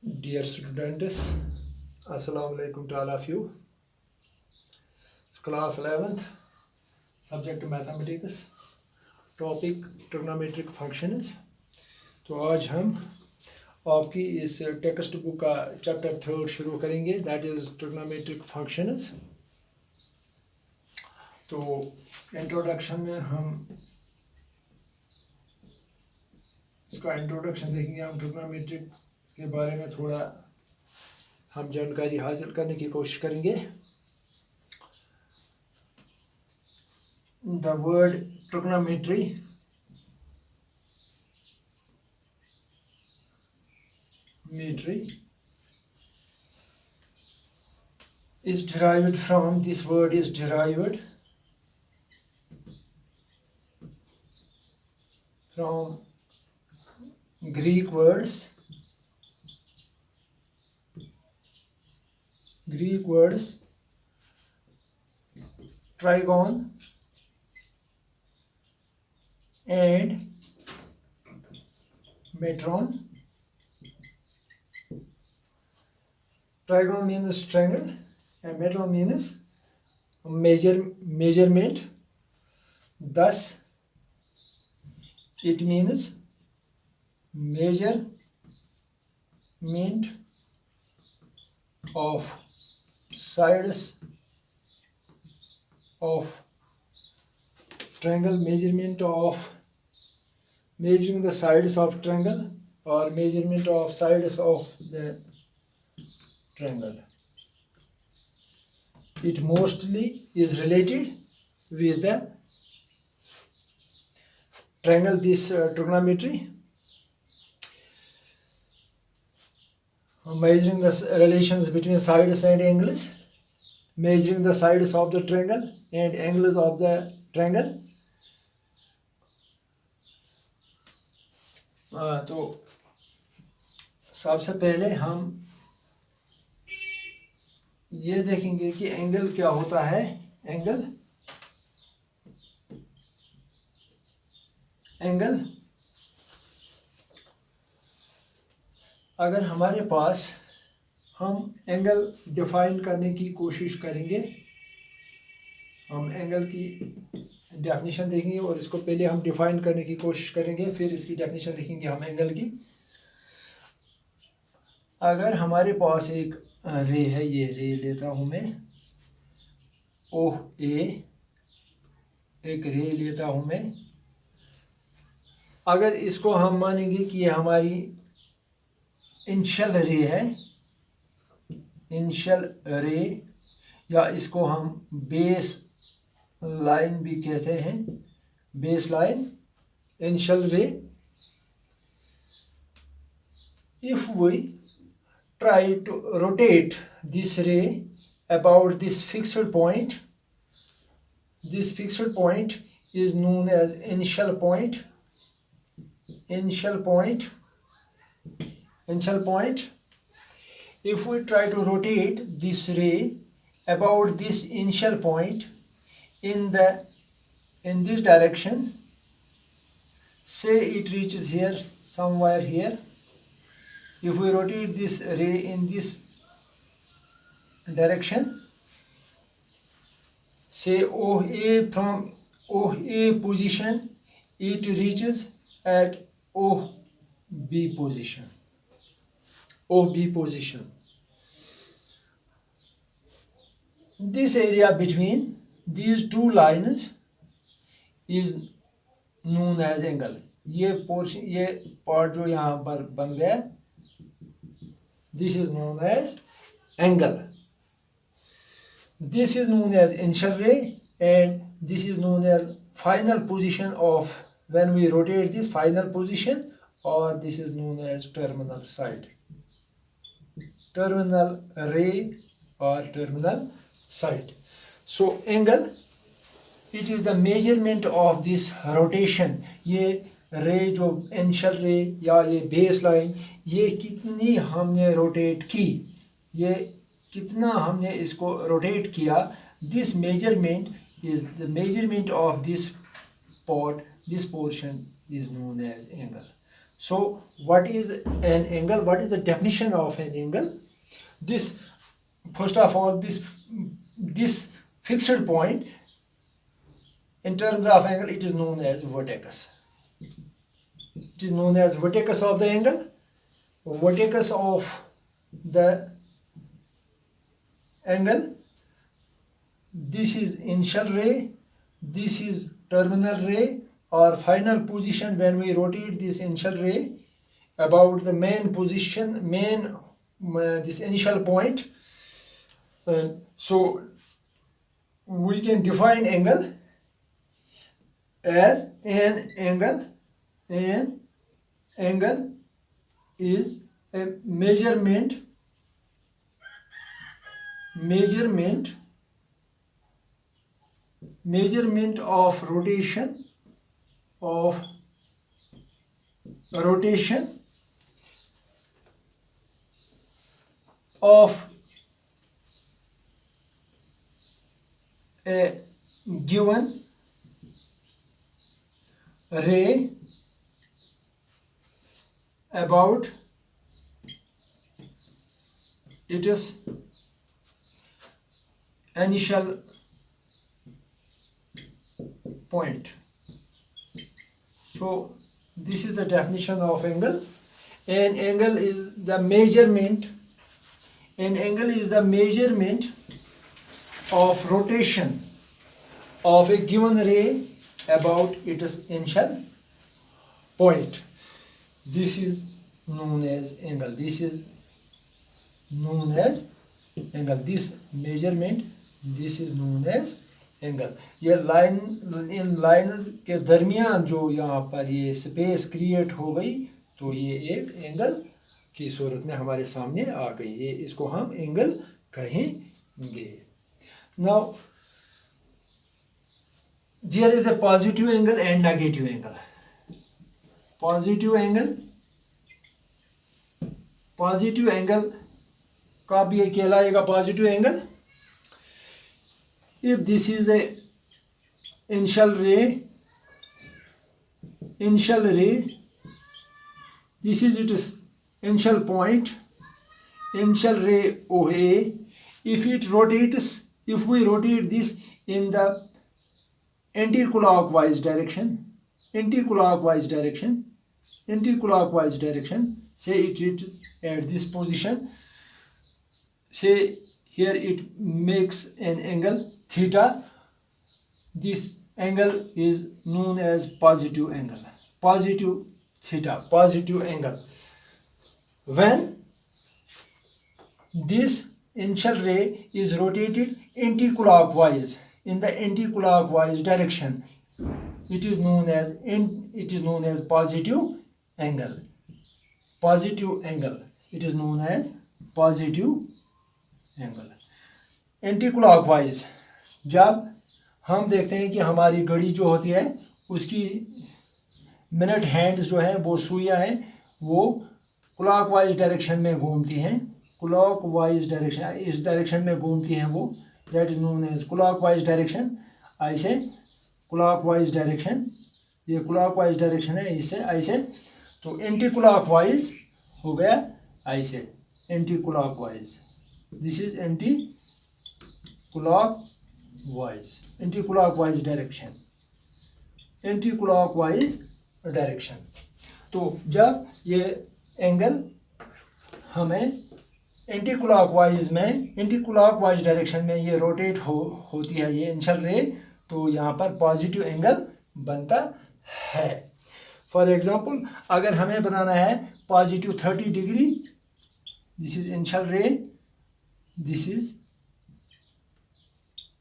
Dear students, Assalamu alaikum to all of you. Class 11th, subject mathematics, topic trigonometric functions. तो आज हम आपकी इस टेक्स्ट बुक का चैप्टर 3 शुरू करेंगे, दैट इज़ ट्रिग्नोमेट्रिक फंक्शंस. तो इंट्रोडक्शन में हम इसका इंट्रोडक्शन देखेंगे. हम ट्रिग्नोमेट्रिक इसके बारे में थोड़ा हम जानकारी हासिल करने की कोशिश करेंगे. The word trigonometry is derived from, this word is derived from Greek words trigon and metron. Trigon means triangle and metron means measurement. Thus, it means measurement of sides of triangle, measuring the sides of triangle or measurement of sides of the triangle. It mostly is related with the triangle, this trigonometry, measuring the relations between sides and angles, measuring the sides of the triangle and angles of the triangle. तो सबसे पहले हम ये देखेंगे कि angle क्या होता है. एंगल अगर हमारे पास, हम एंगल डिफाइन करने की कोशिश करेंगे. हम एंगल की डेफिनेशन देखेंगे और इसको पहले हम डिफाइन करने की कोशिश करेंगे, फिर इसकी डेफिनेशन लिखेंगे हम एंगल की. अगर हमारे पास एक रे है, ये रे लेता हूँ मैं, ओह ए, एक रे लेता हूँ मैं. अगर इसको हम मानेंगे कि ये हमारी इनिशियल रे है, इनिशियल रे, या इसको हम बेस लाइन भी कहते हैं, बेस लाइन, इनिशियल रे. If we try to rotate this ray about this fixed point, this fixed point is known as initial point. If we try to rotate this ray about this initial point in this direction, say it reaches here, somewhere here. If we rotate this ray in this direction, say OA, from OA position, it reaches at OB position. This area between these two lines is known as angle. ये portion, ये part जो यहाँ पर बन गया, this is known as angle. This is known as initial ray and this is known as final position of, when we rotate this final position, or this is known as terminal side. Terminal ray or terminal side. So angle, it is the measurement of this rotation. ये रे जो initial रे या ये base line, ये कितनी हमने rotate की, ये कितना हमने इसको रोटेट किया. This measurement is the measurement of this part, this portion is known as angle. So what is an angle? What is the definition of an angle? This, first of all, this fixed point in terms of angle, it is known as vertex. It is known as vertex of the angle. Vertex of the angle. This is initial ray, this is terminal ray or final position when we rotate this initial ray about the main position, this initial point. So we can define angle as an angle. An angle is a measurement of rotation of a given ray about its initial point. So this is the definition of angle. An angle is the measurement. An angle is the measurement of rotation of a given ray about its initial point. This is known as angle. This is known as angle. This measurement, this is known as angle. ये इन lines के दरमियान जो यहाँ पर ये space create हो गई तो ये एक एंगल की सूरत में हमारे सामने आ गई. ये इसको हम एंगल कहेंगे. Now there is a positive angle and negative angle. Positive angle का भी ये कहलाएगा positive angle. If this is a initial ray, this is its initial point, initial ray OA. If it rotates, if we rotate this in the anti-clockwise direction, say it is at this position, say here it makes an angle theta. This angle is known as positive angle. Positive theta, positive angle. When this initial ray is rotated anti-clockwise, in the anti-clockwise direction, it is known as positive angle. Positive angle. It is known as positive angle. Anti-clockwise. जब हम देखते हैं कि हमारी घड़ी जो होती है उसकी मिनट हैंड्स जो है वो सुइयाँ हैं वो क्लॉकवाइज डायरेक्शन में घूमती हैं. क्लॉकवाइज डायरेक्शन, इस डायरेक्शन में घूमती हैं वो. That is known as clockwise direction. ऐसे क्लॉकवाइज डायरेक्शन, ये क्लॉकवाइज डायरेक्शन है, इससे ऐसे. तो एंटी क्लॉकवाइज हो गया ऐसे, anti clockwise. This is anti clockwise direction. तो जब ये एंगल हमें एंटी क्लॉकवाइज डायरेक्शन में ये रोटेट होती है ये इनिशियल रे, तो यहाँ पर पॉजिटिव एंगल बनता है. फॉर एग्जांपल अगर हमें बनाना है positive 30 degree, this is initial ray, this is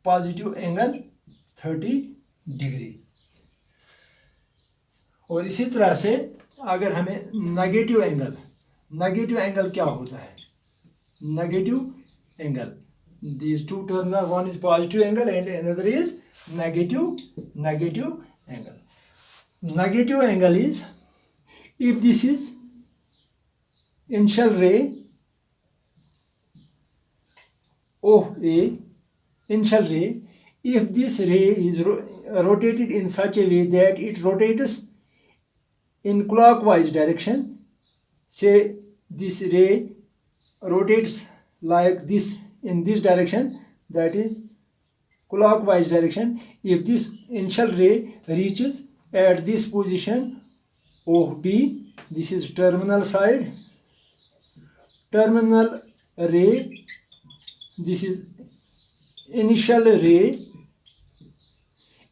positive angle 30 degree. और इसी तरह से अगर हमें नेगेटिव एंगल क्या होता है? Negative angle, these two terms are, one is positive angle and another is negative angle. Negative angle is if this is initial ray OA, initial ray, if this ray is rotated in such a way that it rotates in clockwise direction, say this ray rotates like this in this direction, that is clockwise direction. If this initial ray reaches at this position OP, this is terminal side, terminal ray, this is initial ray.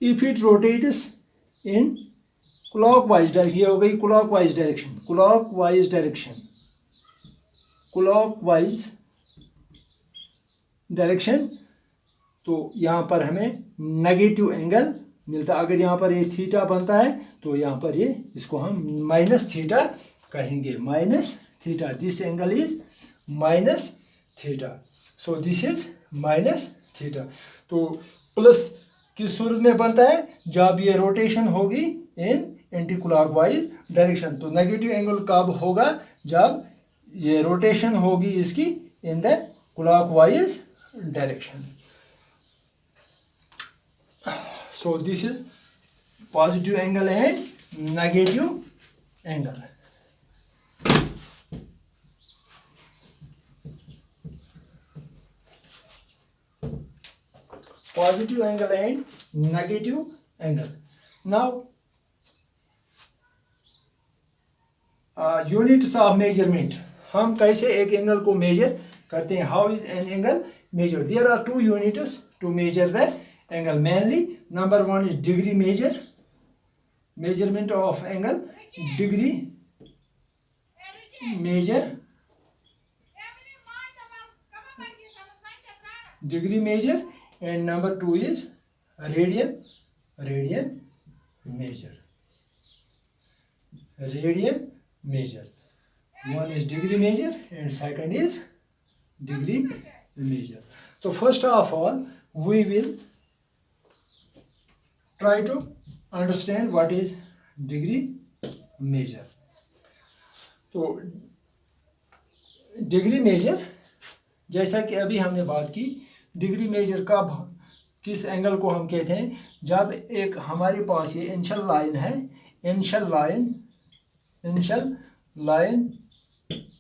If it rotates in clockwise direction, ये हो गई clockwise direction, clockwise direction, clockwise direction, तो यहाँ पर हमें negative angle मिलता है। अगर यहाँ पर ये थीटा बनता है तो यहाँ पर ये इसको हम माइनस थीटा कहेंगे, minus theta, this angle is minus theta, so this is minus theta. तो प्लस किस सूरत में बनता है, जब ये रोटेशन होगी इन एंटी क्लॉकवाइज डायरेक्शन। तो नेगेटिव एंगल कब होगा, जब ये रोटेशन होगी इसकी in the clockwise direction. So this is positive angle and negative angle. Positive angle and negative angle. Now, units of measurement. हम कैसे एक एंगल को मेजर करते हैं? How is an angle measured? There are two units to measure the angle. Mainly, number one is degree measure. Measurement of angle, degree measure. Degree measure. And number two is radian measure. Radian measure. One is degree measure and second is degree measure. So first of all, we will try to understand what is degree measure. तो degree major, जैसा कि अभी हमने बात की, degree major का किस angle को हम कहते हैं, जब एक हमारे पास ये इनिशियल लाइन है, इनिशियल लाइन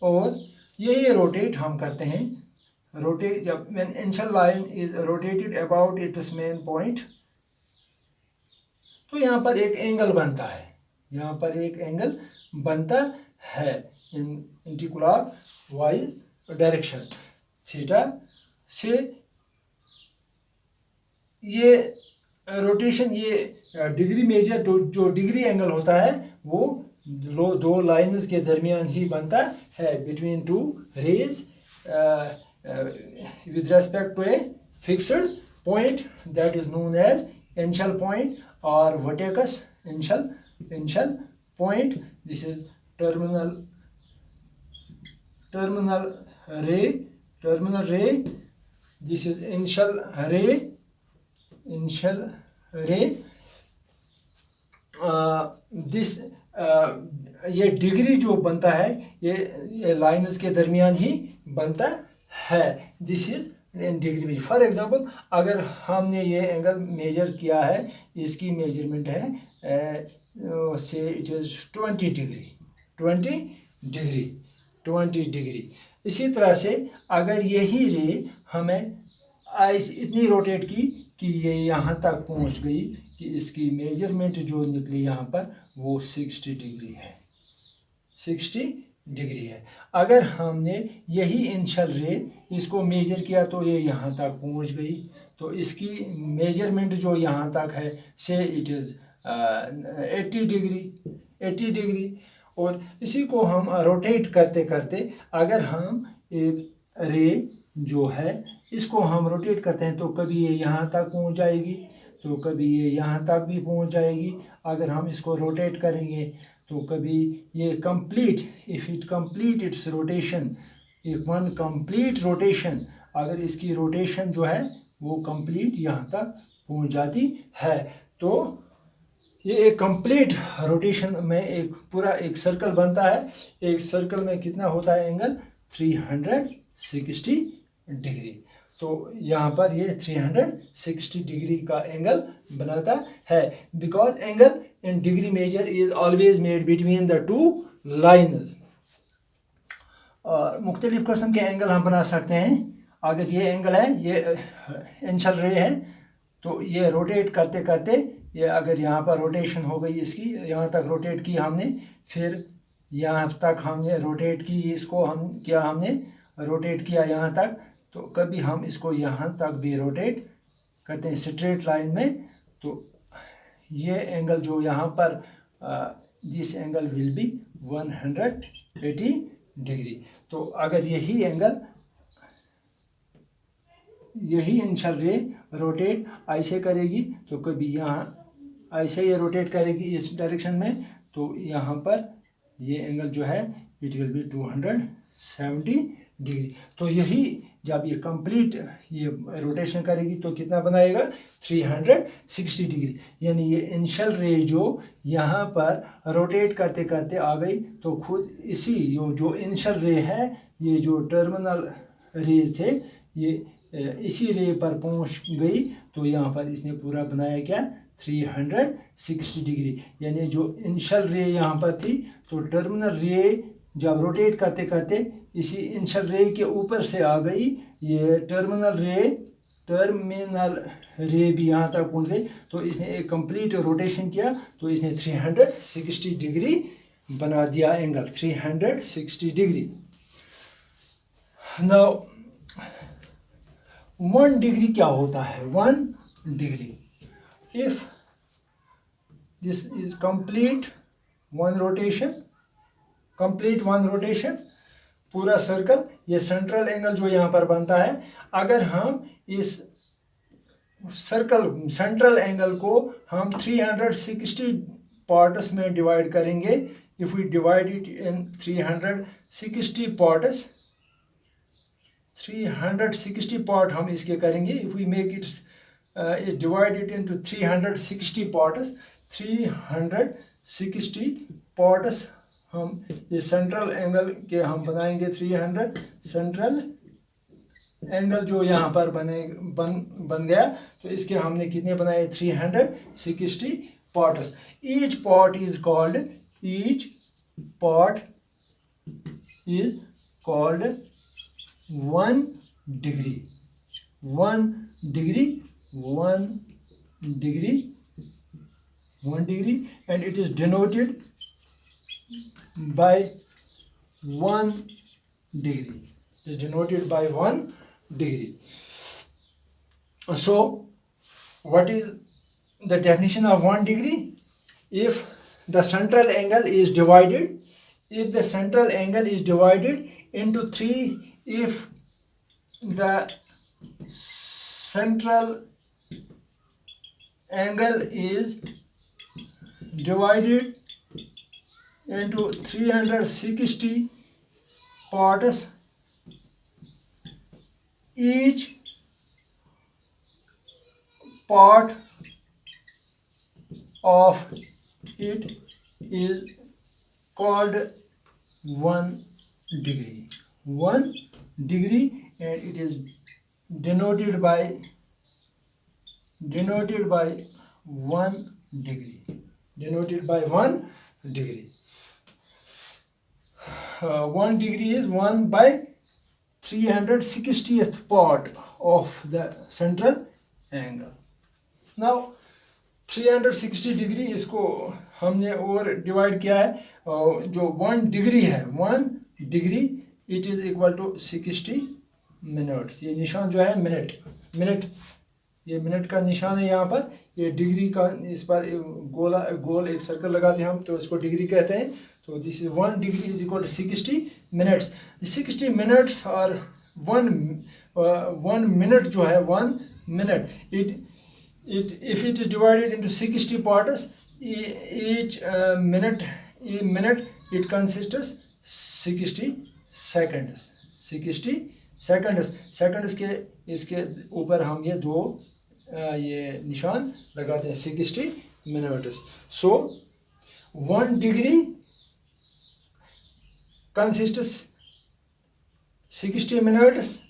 और ये रोटेट हम करते हैं, रोटेट जब when initial line is rotated about it's main point, तो यहाँ पर एक एंगल बनता है, यहाँ पर एक एंगल बनता है इन एंटी क्लॉकवाइज डायरेक्शन थीटा से। ये रोटेशन, ये डिग्री मेजर जो डिग्री एंगल होता है वो दो लाइन्स के दरमियान ही बनता है, between two rays with respect to a fixed point that is known as initial point or vertex initial point. This is terminal ray. This is initial ray. This ये डिग्री जो बनता है ये लाइन्स के दरमियान ही बनता है। This is in degree measure. For example, अगर हमने ये एंगल मेजर किया है, इसकी मेजरमेंट है से इट इज 20 डिग्री। इसी तरह से अगर यही रे हमें इतनी रोटेट की कि ये यहाँ तक पहुँच गई कि इसकी मेजरमेंट जो निकली यहाँ पर वो 60 डिग्री है, 60 डिग्री है। अगर हमने यही इनिशियल रे इसको मेजर किया तो ये यहाँ तक पहुँच गई, तो इसकी मेजरमेंट जो यहाँ तक है से इट इज़ 80 डिग्री। और इसी को हम रोटेट करते करते अगर हम एक रे जो है इसको हम रोटेट करते हैं तो कभी ये यहाँ तक पहुँच जाएगी, तो कभी ये यहाँ तक भी पहुँच जाएगी। अगर हम इसको रोटेट करेंगे तो कभी ये complete, if it complete it's rotation, एक वन कंप्लीट रोटेशन, अगर इसकी रोटेशन जो है वो कंप्लीट यहाँ तक पहुँच जाती है, तो ये एक कंप्लीट रोटेशन में एक पूरा एक सर्कल बनता है। एक सर्कल में कितना होता है एंगल? 360 डिग्री। तो यहाँ पर ये 360 डिग्री का एंगल बनाता है, because angle in degree measure is always made between the two lines. और मुख्तलिफ किस्म के एंगल हम बना सकते हैं. अगर ये एंगल है, ये इनिशियल रे है, तो ये रोटेट करते करते ये अगर यहाँ पर रोटेशन हो गई इसकी, यहाँ तक रोटेट की हमने, फिर यहाँ तक हमने रोटेट की, इसको हमने रोटेट किया यहाँ तक, तो कभी हम इसको यहाँ तक भी रोटेट करते हैं स्ट्रेट लाइन में. तो ये एंगल जो यहाँ पर this angle will be 180 degree. तो अगर यही एंगल, यही इनिशियल रे रोटेट ऐसे करेगी, तो कभी यहाँ ऐसे ये रोटेट करेगी इस डायरेक्शन में, तो यहाँ पर ये एंगल जो है इट विल बी 270 डिग्री. तो यही जब ये कंप्लीट ये रोटेशन करेगी तो कितना बनाएगा, 360 डिग्री. यानी ये इनिशियल रे जो यहाँ पर रोटेट करते करते आ गई, तो खुद इसी जो इनिशियल रे है, ये जो टर्मिनल रेज थे, ये इसी रे पर पहुँच गई, तो यहाँ पर इसने पूरा बनाया क्या, 360 डिग्री. यानी जो इनिशियल रे यहाँ पर थी, तो टर्मिनल रे जब रोटेट करते करते इसी इनिशियल रे के ऊपर से आ गई, ये टर्मिनल रे भी यहाँ तक पहुँच गई, तो इसने एक कंप्लीट रोटेशन किया, तो इसने 360 डिग्री बना दिया एंगल, 360 डिग्री. नाउ 1 डिग्री क्या होता है, 1 degree, if this is complete one rotation, पूरा सर्कल, ये सेंट्रल एंगल जो यहाँ पर बनता है, अगर हम इस सर्कल सेंट्रल एंगल को हम 360 पार्ट्स में डिवाइड करेंगे, if we divide it in 360 parts, 360 part हम इसके करेंगे, if we make it divide it into 360 parts, 360 parts हम इस सेंट्रल एंगल के हम बनाएंगे 300. सेंट्रल एंगल जो यहाँ पर बन गया, तो इसके हमने कितने बनाए, 360 parts. Each part is called 1 degree. 1 degree, and it is denoted by 1 degree. It is denoted by 1 degree. So what is the definition of 1 degree? If the central angle is divided, into 3, if the central angle is divided into 360 parts, each part of it is called 1 degree. 1 degree, and it is denoted by 1 degree. 1 degree is 1 by 360th part of the central angle. Now 360 degree इसको हमने और divide किया है, जो 1 degree है, 1 degree it is equal to 60 minutes. ये निशान जो है मिनट, ये मिनट का निशान है यहाँ पर, ये डिग्री का, इस पर गोल एक सर्कल लगाते हैं हम, तो इसको डिग्री कहते हैं. तो this is 1 degree is equal to 60 minutes. 60 minutes और 1 मिनट जो है, 1 minute, if it is divided into 60 parts, each minute it consists of 60 seconds. 60 seconds. Seconds के इसके ऊपर हम ये दो ये निशान लगाते हैं, 60 minutes. So 1 degree consists 60 minutes.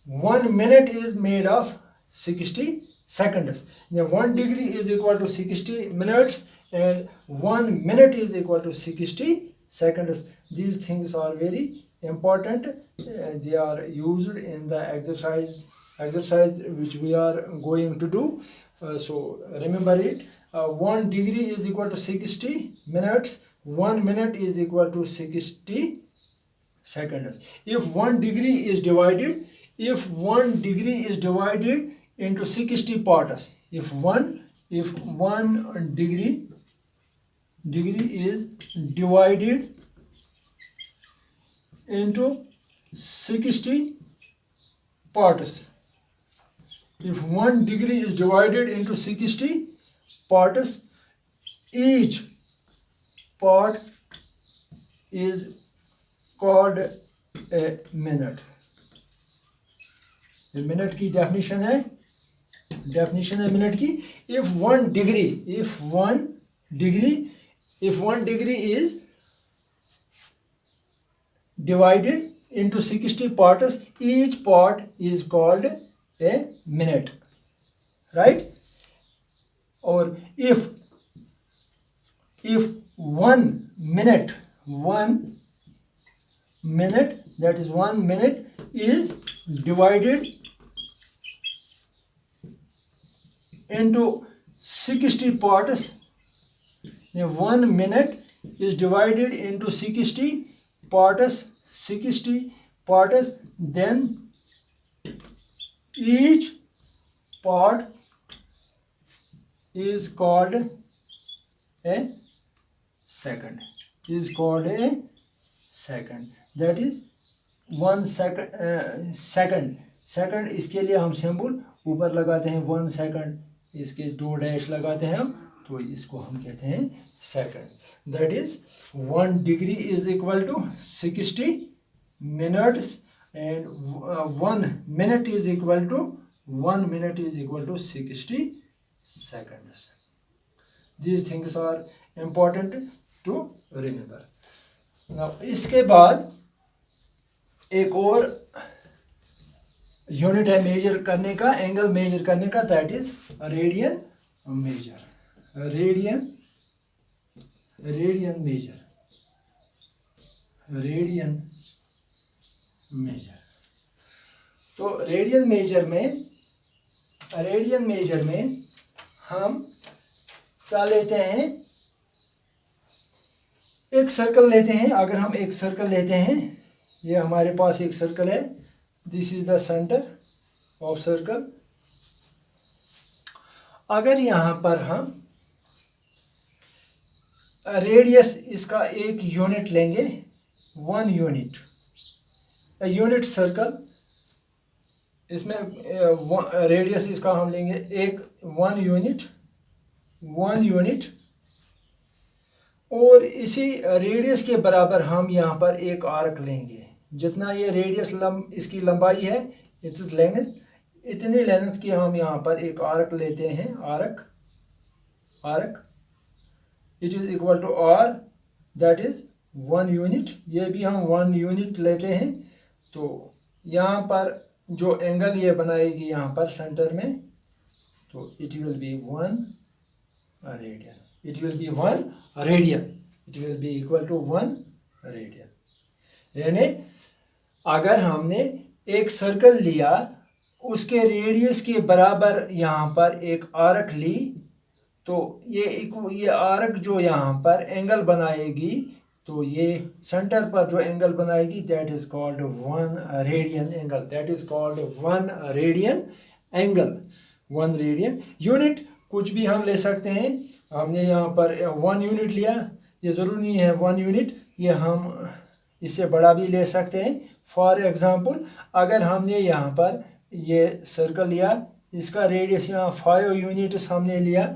1 minute is made of 60 seconds. Now 1 degree is equal to 60 minutes, and 1 minute is equal to 60 seconds. These things are very important. They are used in the exercise which we are going to do. So remember it. 1 degree is equal to 60 minutes. 1 minute is equal to 60 seconds. If 1 degree is divided into 60 parts, if one degree is divided into 60 parts, if 1 degree is divided into 60 parts, each part is called a minute. ये minute की definition है minute की. if one degree is divided into 60 parts, each part is called a minute, right? Or if 1 minute, that is 1 minute is divided into 60 parts, 1 minute is divided into 60 parts, then each part is called a second. That is 1 second. Second इसके लिए हम symbol ऊपर लगाते हैं 1 second, इसके 2 dash लगाते हैं हम, तो इसको हम कहते हैं second. That is 1 degree is equal to 60 minutes and 1 minute is equal to 60 seconds. These things are important to remember. Now इसके बाद एक और यूनिट है मेजर करने का, एंगल मेजर करने का, that is radian major. Radian major. तो रेडियन मेजर में हम क्या लेते हैं, एक सर्कल लेते हैं. अगर हम एक सर्कल लेते हैं, ये हमारे पास एक सर्कल है, this is the centre of circle. अगर यहाँ पर हम रेडियस इसका एक यूनिट लेंगे, 1 यूनिट, यूनिट सर्कल, इसमें रेडियस इसका हम लेंगे 1 यूनिट, और इसी रेडियस के बराबर हम यहाँ पर एक आर्क लेंगे. जितना ये रेडियस इसकी लंबाई है, इट्स लेंथ, इतनी लेंथ की हम यहाँ पर एक आर्क लेते हैं. Arc it is equal to R, that is 1 unit. ये भी हम 1 यूनिट लेते हैं. तो यहाँ पर जो एंगल ये बनाएगी यहाँ पर सेंटर में, तो it will be 1 radian. It will be equal to 1 radian. यानी अगर हमने एक सर्कल लिया, उसके रेडियस के बराबर यहाँ पर एक आर्क ली, तो ये आर्क जो यहाँ पर एंगल बनाएगी, तो ये सेंटर पर जो एंगल बनाएगी, that is called 1 radian angle. That is called 1 radian angle. 1 radian. Unit कुछ भी हम ले सकते हैं. हमने यहाँ पर 1 यूनिट लिया, ये ज़रूरी नहीं है 1 यूनिट, ये हम इससे बड़ा भी ले सकते हैं. फॉर एग्जांपल, अगर हमने यहाँ पर ये सर्कल लिया, इसका रेडियस यहाँ 5 यूनिट्स हमने लिया,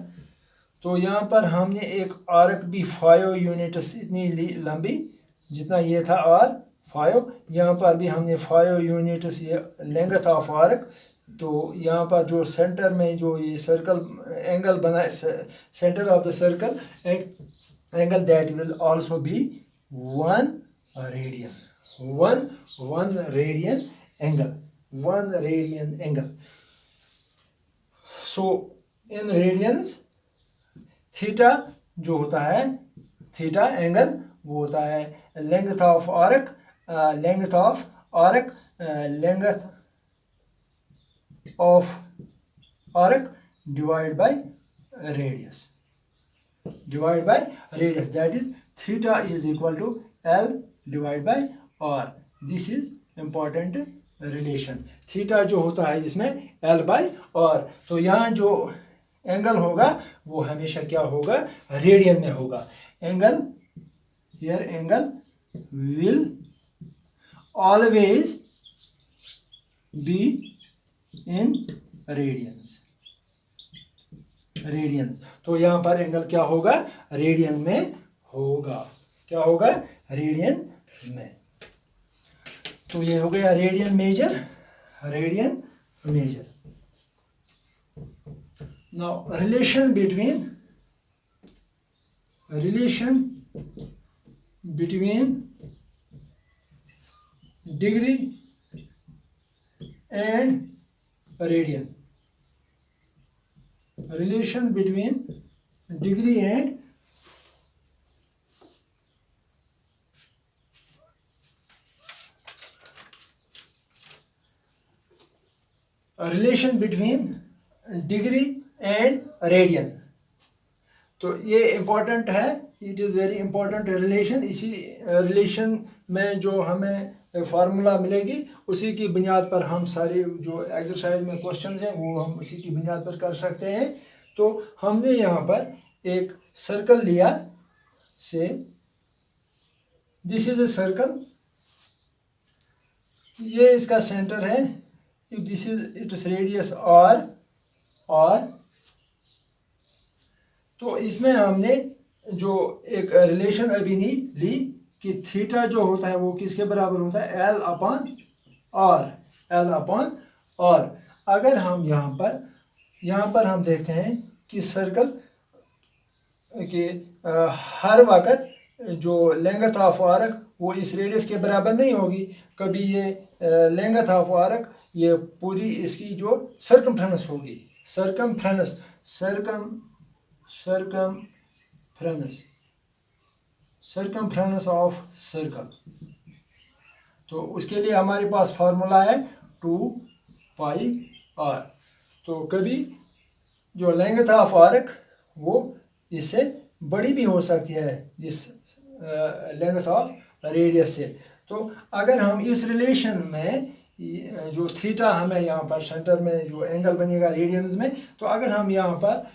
तो यहाँ पर हमने एक आर्क भी 5 यूनिट्स इतनी लंबी, जितना ये था आर 5, यहाँ पर भी हमने 5 यूनिट्स ये लेंथ ऑफ आर्क. तो यहाँ पर जो सेंटर में जो ये सर्कल एंगल बना, centre of the circle angle, that will also be 1 radian. 1 radian angle. 1 radian angle. So in radians, theta जो होता है थीटा एंगल वो होता है length of arc, length of arc, length of arc divide by radius, divide by radius, that is theta is equal to L divide by R. This is important relation. Theta जो होता है इसमें L bye R. तो यहाँ जो angle होगा वो हमेशा क्या होगा, रेडियन में होगा. Angle here angle will always be in radians, radians. तो यहाँ पर एंगल क्या होगा, रेडियन में होगा. क्या होगा, रेडियन में. तो ये हो गया radian major, radian major. Now relation between degree and radian, relation between degree and relation between degree and radian. तो ये इम्पोर्टेंट है, it is very important relation. इसी रिलेशन में जो हमें फार्मूला मिलेगी उसी की बुनियाद पर हम सारे जो एक्सरसाइज में क्वेश्चंस हैं वो हम उसी की बुनियाद पर कर सकते हैं. तो हमने यहाँ पर एक सर्कल लिया, से दिस इज ए सर्कल, ये इसका सेंटर है. If this is its radius R, तो इसमें हमने जो एक रिलेशन अभी नहीं ली कि थीटा जो होता है वो किसके बराबर होता है, L अपॉन R. अगर हम यहाँ पर हम देखते हैं कि सर्कल के हर वक्त जो लेंथ ऑफ आर्क वो इस रेडियस के बराबर नहीं होगी. कभी ये लेंथ ऑफ आर्क ये पूरी इसकी जो सर्कमफ्रेंस होगी, सर्कमफ्रेंस ऑफ सर्कल. तो उसके लिए हमारे पास फार्मूला है 2πr. तो कभी जो लेंथ ऑफ आर्क वो इससे बड़ी भी हो सकती है इस लेंथ ऑफ रेडियस से. तो अगर हम इस रिलेशन में जो थीटा हमें यहाँ पर सेंटर में जो एंगल बनेगा रेडियंस में, तो अगर हम यहाँ पर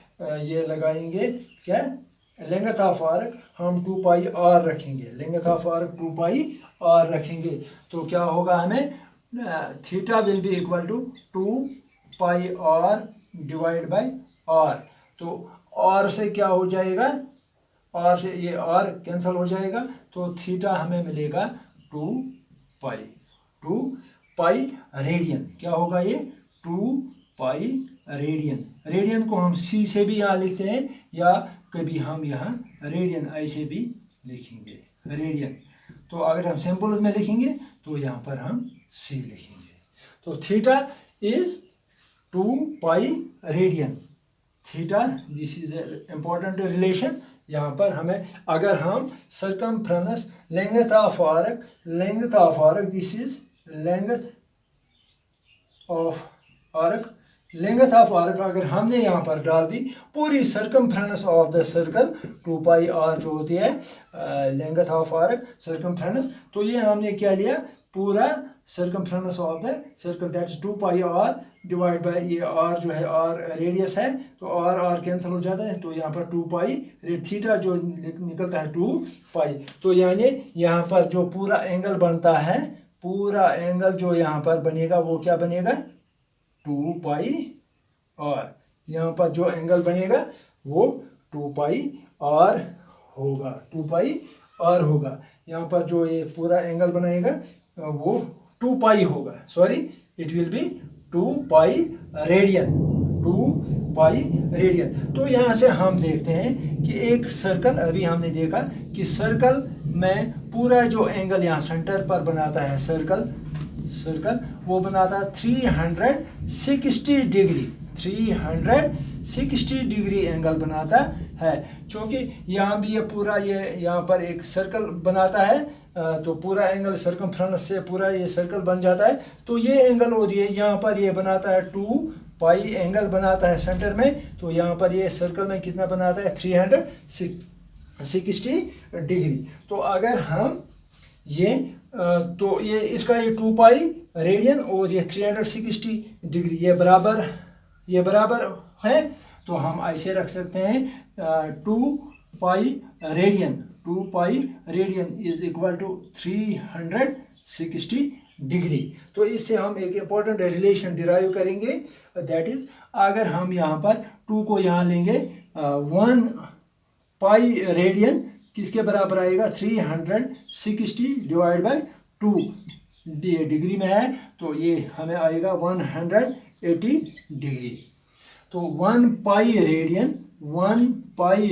ये लगाएंगे क्या, लेंथ ऑफ आर्क हम 2πr रखेंगे, लेंथ ऑफ आर्क 2πr रखेंगे. तो क्या होगा, हमें theta will be equal to 2πr divide by r. तो r से क्या हो जाएगा, r से ये r कैंसिल हो जाएगा. तो थीटा हमें मिलेगा 2π रेडियन. क्या होगा ये 2π रेडियन. रेडियन को हम c से भी यहाँ लिखते हैं या कभी हम यहाँ रेडियन ऐसे भी लिखेंगे, रेडियन. तो अगर हम सिंपल में लिखेंगे तो यहाँ पर हम c लिखेंगे. तो theta is 2π radian. Theta, this is important relation. यहाँ पर हमें अगर हम circumference length of arc this is length of arc अगर हमने यहाँ पर डाल दी पूरी circumference of the circle 2πr जो होती है लेंथ ऑफ आर्क सर्कमफ्रेंस. तो ये हमने क्या लिया, पूरा circumference of the circle, that is 2πr divide bye ये r जो है r रेडियस है. तो r कैंसिल हो जाता है. तो यहाँ पर 2π थीटा जो निकलता है 2π. तो यानी यहाँ पर जो पूरा एंगल बनता है, पूरा एंगल जो यहाँ पर बनेगा वो क्या बनेगा, 2πr. यहाँ पर जो एंगल बनेगा वो 2πr होगा. यहाँ पर जो ये पूरा एंगल बनाएगा वो 2π होगा. Sorry, it will be 2π radian. तो यहाँ से हम देखते हैं कि एक सर्कल, अभी हमने देखा कि सर्कल में पूरा जो एंगल यहाँ सेंटर पर बनाता है सर्कल वो बनाता है 360 डिग्री एंगल बनाता है, क्योंकि यहाँ भी ये पूरा ये यहाँ पर एक सर्कल बनाता है, तो पूरा एंगल सर्कमफ्रेंस से पूरा ये सर्कल बन जाता है। तो ये एंगल और ये यहाँ पर ये बनाता है 2 पाई एंगल बनाता है सेंटर में। तो यहाँ पर ये सर्कल में कितना बनाता है 360 डिग्री। तो अगर हम ये तो ये इसका ये 2 पाई रेडियन और ये 360 डिग्री ये बराबर है। तो हम ऐसे रख सकते हैं 2 pi radian is equal to 360 degree. तो इससे हम एक इम्पॉर्टेंट रिलेशन डिराइव करेंगे, दैट इज अगर हम यहाँ पर 2 को यहाँ लेंगे 1 पाई रेडियन किसके बराबर आएगा 360 डिवाइड बाई 2 डिग्री में है, तो ये हमें आएगा 180 डिग्री। तो 1 pi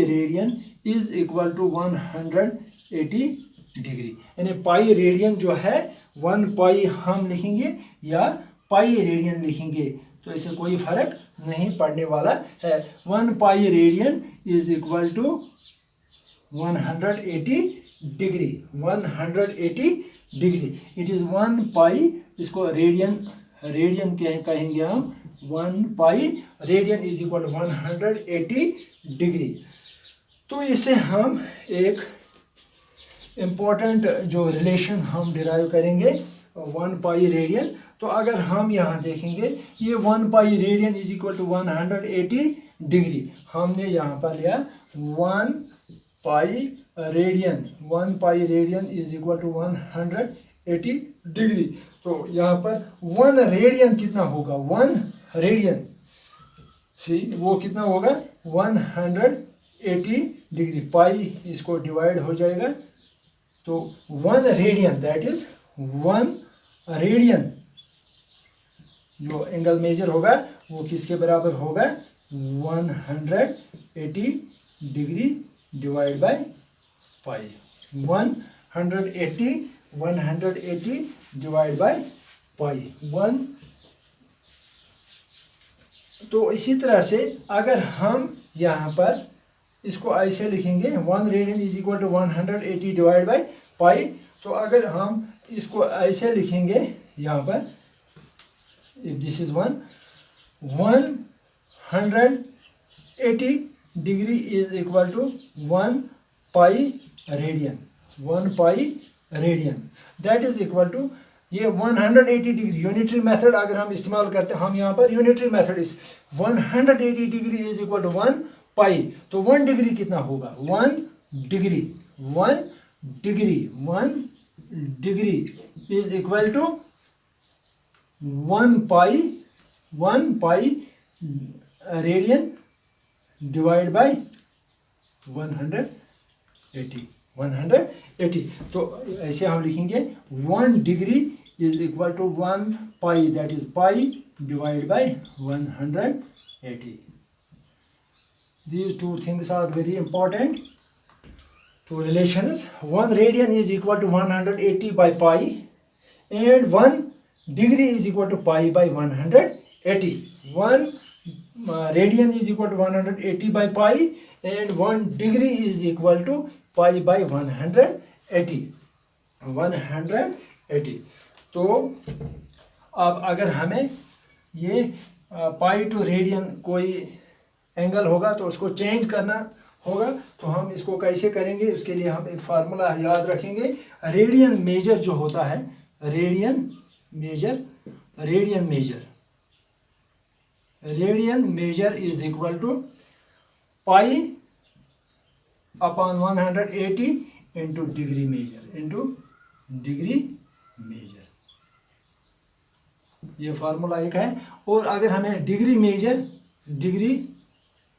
radian is equal to 180 degree. यानी पाई रेडियन जो है 1 पाई हम लिखेंगे या पाई रेडियन लिखेंगे, तो इससे कोई फर्क नहीं पड़ने वाला है। 1 pi radian is equal to 180 degree. 180 degree it is 1 pi, इसको रेडियन कहेंगे हम। 1 pi radian is equal to 180 degree. तो इससे हम एक इम्पोर्टेंट जो रिलेशन हम डिराइव करेंगे 1 पाई रेडियन। तो अगर हम यहाँ देखेंगे ये 1 pi radian is equal to 180 degree, हमने यहाँ पर लिया 1 pi radian is equal to 180 degree. तो यहाँ पर 1 रेडियन कितना होगा, 1 रेडियन वो कितना होगा 180 डिग्री। पाई इसको डिवाइड हो जाएगा, तो 1 रेडियन दैट इज 1 रेडियन जो एंगल मेजर होगा वो किसके बराबर होगा 180 degree divide by pi. 180 divide by पाई 1। तो इसी तरह से अगर हम यहाँ पर इसको ऐसे लिखेंगे 1 radian is equal to 180 divide by pi, तो अगर हम इसको ऐसे लिखेंगे यहाँ पर, if this is 180 degree is equal to 1 pi radian that is equal to ये 180 डिग्री यूनिटरी मेथड अगर हम इस्तेमाल करते हैं, हम यहाँ पर यूनिटरी मेथड इस 180 degree is equal to 1 pi. तो 1 डिग्री कितना होगा 1 degree is equal to 1 pi radian divide by 180। तो ऐसे हम लिखेंगे 1 degree is equal to 1 pi that is pi divide by 180। These two things are very important. Two relations. 1 radian is equal to 180 by pi and 1 degree is equal to pi by 180. 1 radian is equal to 180 by pi and 1 degree is equal to pi by 180. तो अब अगर हमें ये पाई two radian कोई angle होगा तो उसको change करना होगा, तो हम इसको कैसे करेंगे, उसके लिए हम एक फार्मूला याद रखेंगे। रेडियन मेजर जो होता है, radian measure is equal to pi upon 180 into degree measure. ये फार्मूला एक है। और अगर हमें डिग्री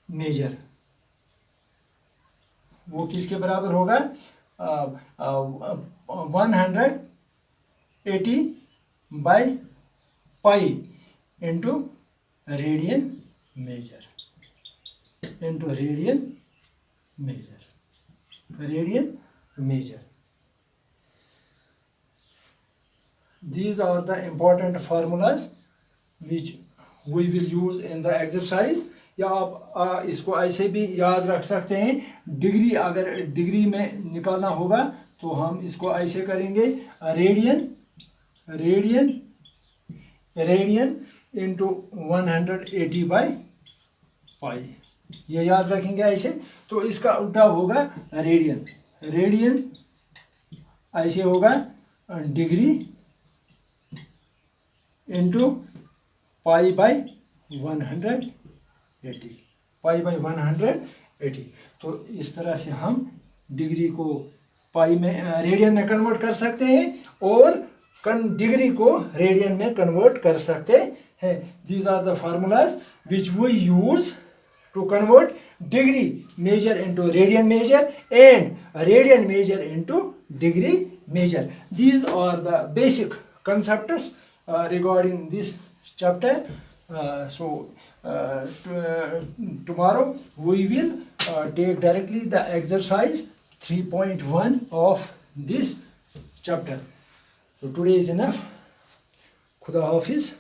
मेजर वो किसके बराबर होगा 180 by pi into radian major. These are the important formulas which we will use in the exercise. या आप इसको ऐसे भी याद रख सकते हैं। डिग्री अगर डिग्री में निकालना होगा तो हम इसको ऐसे करेंगे, रेडियन इंटू 180 बाई पाई, ये याद रखेंगे ऐसे। तो इसका उल्टा होगा रेडियन ऐसे होगा डिग्री इंटू पाई बाई 180। तो इस तरह से हम डिग्री को पाई में रेडियन में कन्वर्ट कर सकते हैं और डिग्री को रेडियन में कन्वर्ट कर सकते हैं। These are the formulas which we use to convert degree measure into radian measure and radian measure into degree measure. These are the basic concepts regarding this chapter. Tomorrow we will take directly the exercise 3.1 of this chapter. So today is enough. Khuda Hafiz.